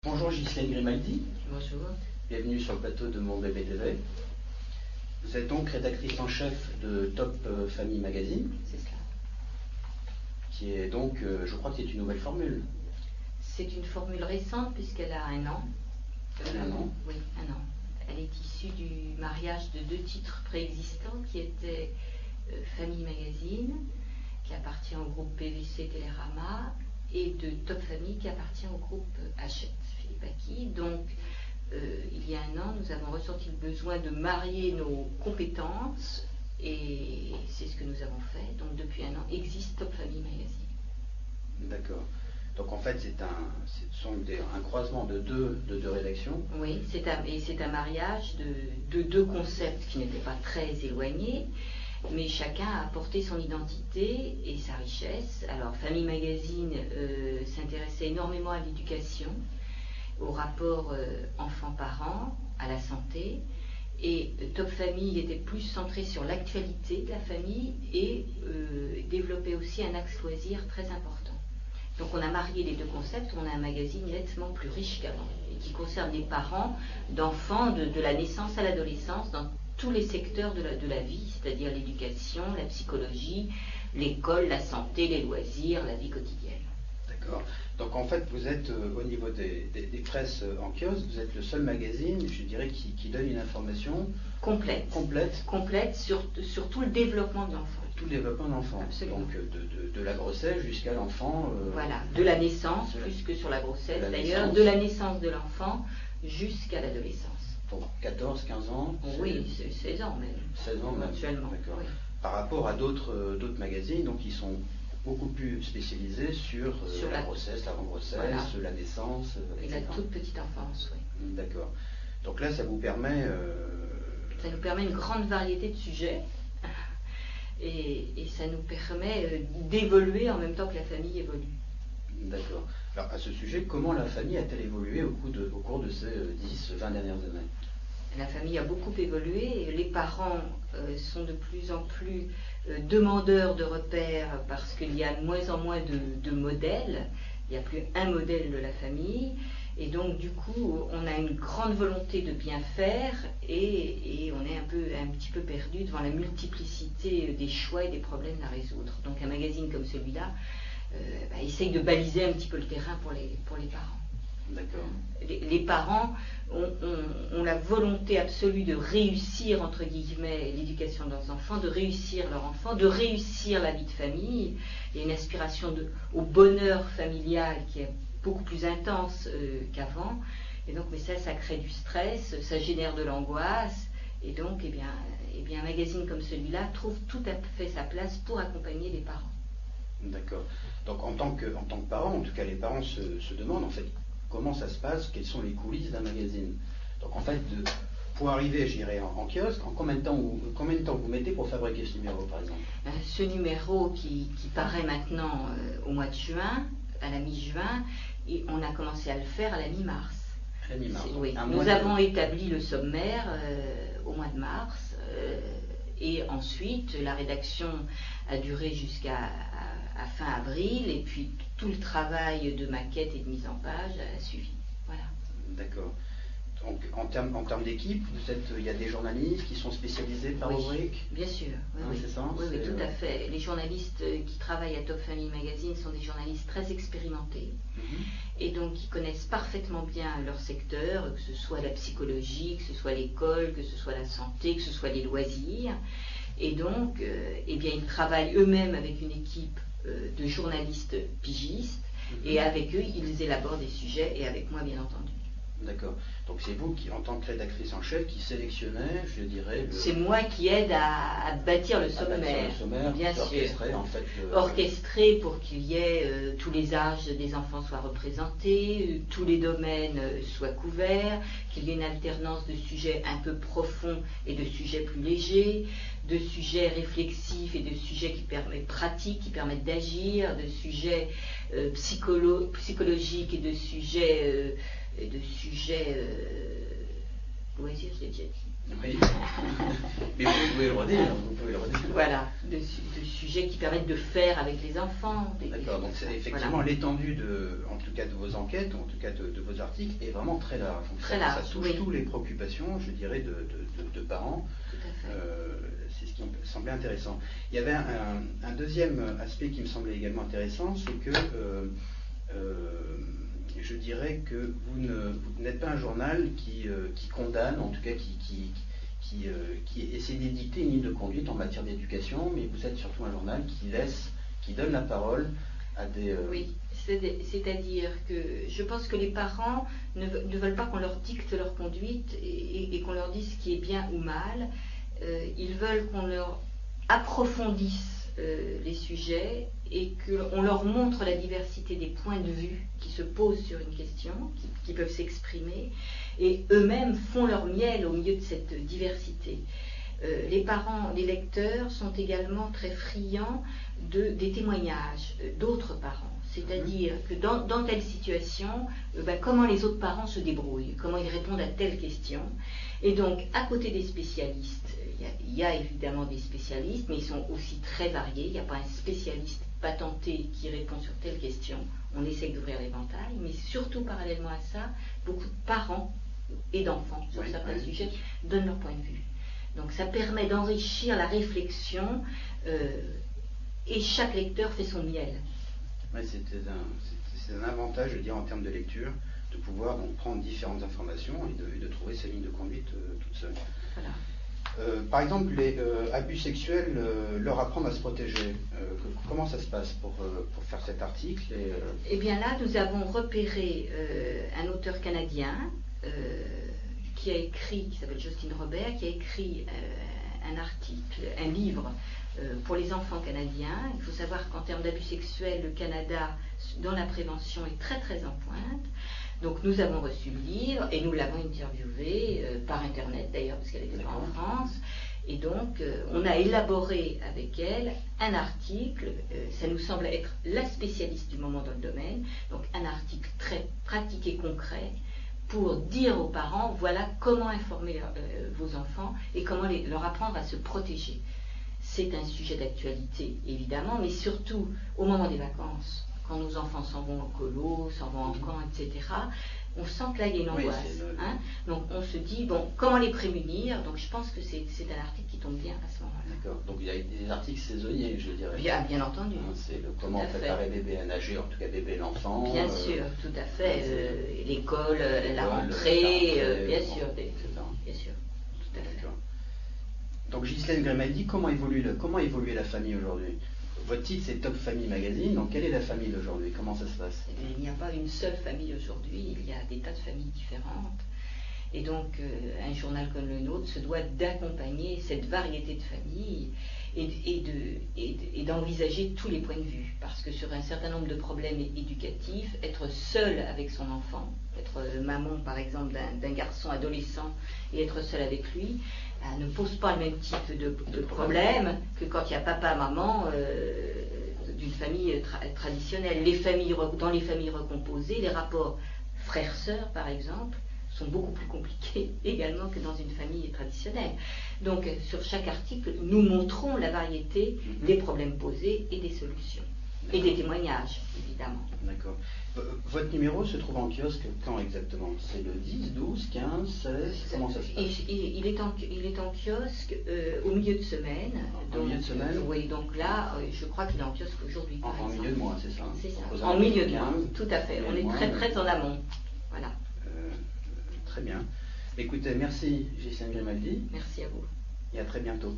Bonjour Ghislaine Grimaldi. Bonjour. Bienvenue sur le plateau de Mon Bébé TV. Vous êtes donc rédactrice en chef de Top Family Magazine. C'est cela. Qui est donc, je crois que c'est une nouvelle formule. C'est une formule récente puisqu'elle a un an. Elle a un an? Oui, un an. Elle est issue du mariage de deux titres préexistants qui étaient Family Magazine, qui appartient au groupe PVC Télérama, et de Top Family qui appartient au groupe Hachette, Philippe Aki. Donc, il y a un an, nous avons ressenti le besoin de marier nos compétences et c'est ce que nous avons fait. Donc, depuis un an, existe Top Family Magazine. D'accord. Donc, en fait, c'est un croisement de deux rédactions. Oui, c'est un mariage de deux concepts qui n'étaient pas très éloignés, mais chacun a apporté son identité et sa richesse. Alors, Family Magazine s'intéressait énormément à l'éducation, au rapport enfant-parent, à la santé, et Top Family était plus centré sur l'actualité de la famille et développait aussi un axe loisir très important. Donc on a marié les deux concepts, on a un magazine nettement plus riche qu'avant, et qui concerne les parents d'enfants de la naissance à l'adolescence dans tous les secteurs de la vie, c'est-à-dire l'éducation, la psychologie, l'école, la santé, les loisirs, la vie quotidienne. D'accord. Donc en fait, vous êtes au niveau des presses en kiosque, vous êtes le seul magazine, je dirais, qui donne une information complète sur tout le développement de l'enfant. Tout le développement de l'enfant. Donc de la grossesse jusqu'à l'enfant. Voilà, de la naissance, plus que sur la grossesse d'ailleurs, de la naissance de l'enfant jusqu'à l'adolescence. Donc 14, 15 ans. Oui, 16 ans même. 16 ans même. Actuellement. D'accord. Oui. Par rapport à d'autres magazines, donc ils sont beaucoup plus spécialisés sur la grossesse, l'avant-grossesse, voilà, la naissance, et la toute petite enfance, oui. D'accord. Donc là, ça vous permet... Ça nous permet une grande variété de sujets et ça nous permet d'évoluer en même temps que la famille évolue. D'accord. Alors à ce sujet, comment la famille a-t-elle évolué au cours de ces 10-20 dernières années? La famille a beaucoup évolué, les parents sont de plus en plus demandeurs de repères parce qu'il y a de moins en moins de modèles, il n'y a plus un modèle de la famille, et donc du coup on a une grande volonté de bien faire et on est un petit peu perdu devant la multiplicité des choix et des problèmes à résoudre. Donc un magazine comme celui-là essaye de baliser un petit peu le terrain pour les parents. D'accord. Les parents ont la volonté absolue de réussir, entre guillemets, l'éducation de leurs enfants, de réussir leur enfant, de réussir la vie de famille. Il y a une aspiration au bonheur familial qui est beaucoup plus intense qu'avant. Et donc, mais ça crée du stress, ça génère de l'angoisse. Et donc, eh bien, un magazine comme celui-là trouve tout à fait sa place pour accompagner les parents. D'accord. Donc, en tant que parents, en tout cas, les parents se demandent, en fait, comment ça se passe, quelles sont les coulisses d'un magazine. Donc en fait, pour arriver, je dirais, en kiosque, en combien de temps vous mettez pour fabriquer ce numéro, par exemple? Ce numéro qui paraît maintenant au mois de juin, à la mi-juin, et on a commencé à le faire à la mi-mars. À la mi-mars. Oui. Nous avons établi le sommaire au mois de mars, et ensuite la rédaction a duré jusqu'à fin avril, et puis tout le travail de maquette et de mise en page a suivi. Voilà. D'accord. Donc en termes d'équipe, il y a des journalistes qui sont spécialisés par rubrique? Bien sûr. Oui, c'est ça? Oui, tout à fait. Les journalistes qui travaillent à Top Family Magazine sont des journalistes très expérimentés et donc qui connaissent parfaitement bien leur secteur, que ce soit la psychologie, que ce soit l'école, que ce soit la santé, que ce soit les loisirs. Et donc, ils travaillent eux-mêmes avec une équipe de journalistes pigistes, et avec eux, ils élaborent des sujets, et avec moi, bien entendu. D'accord. Donc c'est vous qui, en tant que rédactrice en chef, qui sélectionnez, je dirais... C'est moi qui aide à bâtir le sommaire, bien sûr. En fait, orchestré pour qu'il y ait tous les âges des enfants soient représentés, tous les domaines soient couverts, qu'il y ait une alternance de sujets un peu profonds et de sujets plus légers, de sujets réflexifs et de sujets qui permettent pratiques, qui permettent d'agir, de sujets psychologiques et de sujets loisirs, je l'ai déjà dit. Oui. Mais vous pouvez le redire. Voilà, de sujets qui permettent de faire avec les enfants. D'accord, donc c'est effectivement l'étendue en tout cas de vos enquêtes, en tout cas de vos articles, est vraiment très large. Donc très large, ça touche toutes les préoccupations, je dirais, de parents. Tout à fait. C'est ce qui me semblait intéressant. Il y avait un deuxième aspect qui me semblait également intéressant, c'est que je dirais que vous n'êtes pas un journal qui condamne, en tout cas qui essaie d'édicter une ligne de conduite en matière d'éducation, mais vous êtes surtout un journal qui donne la parole à des... Oui, c'est-à-dire que je pense que les parents ne veulent pas qu'on leur dicte leur conduite et qu'on leur dise ce qui est bien ou mal. Ils veulent qu'on leur approfondisse les sujets et qu'on leur montre la diversité des points de vue qui se posent sur une question, qui peuvent s'exprimer, et eux-mêmes font leur miel au milieu de cette diversité. Les parents, les lecteurs sont également très friands des témoignages d'autres parents, c'est-à-dire que dans telle situation, comment les autres parents se débrouillent, comment ils répondent à telle question. Et donc, à côté des spécialistes, il y a évidemment des spécialistes, mais ils sont aussi très variés. Il n'y a pas un spécialiste patenté qui répond sur telle question. On essaye d'ouvrir l'éventail, mais surtout parallèlement à ça, beaucoup de parents et d'enfants sur certains sujets donnent leur point de vue. Donc ça permet d'enrichir la réflexion et chaque lecteur fait son miel. Oui, c'est un avantage, je dirais, en termes de lecture, de pouvoir donc prendre différentes informations et de trouver sa ligne de conduite toute seule. Voilà. Par exemple, les abus sexuels, leur apprendre à se protéger. Comment ça se passe pour faire cet article Eh bien là, nous avons repéré un auteur canadien qui s'appelle Justin Robert, qui a écrit un livre pour les enfants canadiens. Il faut savoir qu'en termes d'abus sexuels, le Canada, dans la prévention, est très très en pointe. Donc nous avons reçu le livre et nous l'avons interviewé par internet d'ailleurs, parce qu'elle était en France. Et donc on a élaboré avec elle un article, ça nous semble être la spécialiste du moment dans le domaine, donc un article très pratique et concret pour dire aux parents, voilà comment informer vos enfants et comment leur apprendre à se protéger. C'est un sujet d'actualité évidemment, mais surtout au moment des vacances. Quand nos enfants s'en vont au colo, s'en vont en camp, etc., on sent que là il y a une angoisse. Donc on se dit, comment les prémunir? Donc je pense que c'est un article qui tombe bien à ce moment-là. D'accord. Donc il y a des articles saisonniers, je dirais. Bien entendu. C'est comment préparer bébé à nager, en tout cas bébé l'enfant. Bien sûr, tout à fait. L'école, la rentrée, bien sûr. Bien sûr, tout à fait. Donc Ghislaine Grimaldi, comment évolue la famille aujourd'hui? Votre titre c'est Top Family Magazine, donc quelle est la famille d'aujourd'hui? Comment ça se passe? Il n'y a pas une seule famille aujourd'hui, il y a des tas de familles différentes. Et donc un journal comme le nôtre se doit d'accompagner cette variété de familles et d'envisager tous les points de vue. Parce que sur un certain nombre de problèmes éducatifs, être seul avec son enfant, être maman par exemple d'un garçon adolescent et être seul avec lui, ne pose pas le même type de problème que quand il y a papa, maman d'une famille traditionnelle. Dans les familles recomposées, les rapports frères-sœurs par exemple sont beaucoup plus compliqués également que dans une famille traditionnelle. Donc sur chaque article, nous montrons la variété des problèmes posés et des solutions. Et des témoignages, évidemment. D'accord. Votre numéro se trouve en kiosque quand exactement? C'est le 10, 12, 15, 16? Comment ça se passe? Il est en kiosque au milieu de semaine. En milieu de semaine? Oui, donc là, je crois qu'il est en kiosque aujourd'hui. En milieu de mois, c'est ça? C'est ça, en milieu de mois, tout à fait. On est très très en amont. Voilà. Très bien. Écoutez, merci Ghislaine Grimaldi. Merci à vous. Et à très bientôt.